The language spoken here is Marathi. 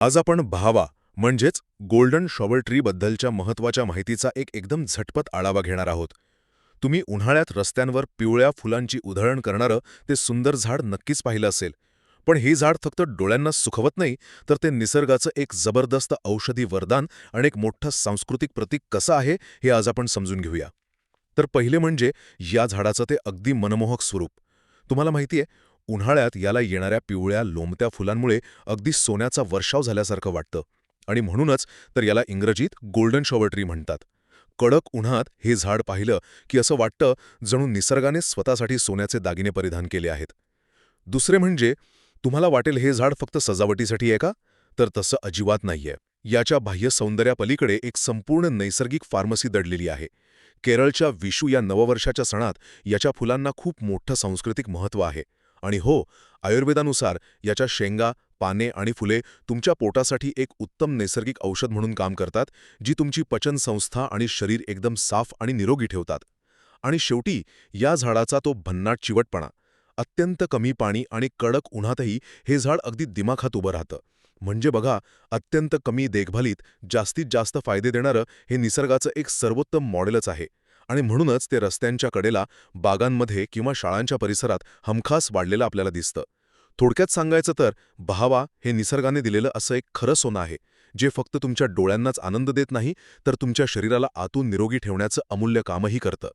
आज आपण भावा म्हणजेच गोल्डन शॉवर ट्री बद्दलच्या महत्त्वाच्या माहितीचा एक एकदम झटपट आढावा घेणार आहोत. तुम्ही उन्हाळ्यात रस्त्यांवर पिवळ्या फुलांची उधळण करणारं ते सुंदर झाड नक्कीच पाहिलं असेल. पण हे झाड फक्त डोळ्यांना सुखवत नाही, तर ते निसर्गाचं एक जबरदस्त औषधी वरदान आणि एक मोठं सांस्कृतिक प्रतीक कसं आहे हे आज आपण समजून घेऊया. तर पहिले म्हणजे या झाडाचं ते अगदी मनमोहक स्वरूप. तुम्हाला माहिती आहे, उन्हाळ्यात याला येणाऱ्या पिवळ्या लोंबत्या फुलांमुळे अगदी सोन्याचा वर्षाव झाल्यासारखं वाटतं. आणि म्हणूनच तर याला इंग्रजीत गोल्डन शॉवर ट्री म्हणतात. कडक उन्हात हे झाड पाहिलं की असं वाटतं जणू निसर्गाने स्वतःसाठी सोन्याचे दागिने परिधान केले आहेत. दुसरे म्हणजे, तुम्हाला वाटेल हे झाड फक्त सजावटीसाठी आहे का? तर तसं अजिबात नाहीये. याच्या बाह्य सौंदर्यापलीकडे एक संपूर्ण नैसर्गिक फार्मसी दडलेली आहे. केरळच्या विशू या नववर्षाच्या सणात याच्या फुलांना खूप मोठं सांस्कृतिक महत्त्व आहे. आणि हो, आयुर्वेदानुसार याच्या शेंगा, पाने आणि फुले तुमच्या पोटासाठी एक उत्तम नैसर्गिक औषध म्हणून काम करतात, जी तुमची पचनसंस्था आणि शरीर एकदम साफ आणि निरोगी ठेवतात. आणि शेवटी या झाडाचा तो भन्नाट चिवटपणा, अत्यंत कमी पाणी आणि कडक उन्हातही हे झाड अगदी दिमाखात उभं राहतं. म्हणजे बघा, अत्यंत कमी देखभालीत जास्तीत जास्त फायदे देणारं हे निसर्गाचं एक सर्वोत्तम मॉडेलच आहे. आणि म्हणूनच ते रस्त्यांच्या कडेला, बागांमध्ये किंवा शाळांच्या परिसरात हमखास वाढलेलं आपल्याला दिसतं. थोडक्यात सांगायचं तर, बहावा हे निसर्गाने दिलेलं असं एक खरं सोनं आहे, जे फक्त तुमच्या डोळ्यांनाच आनंद देत नाही, तर तुमच्या शरीराला आतून निरोगी ठेवण्याचं अमूल्य कामही करतं.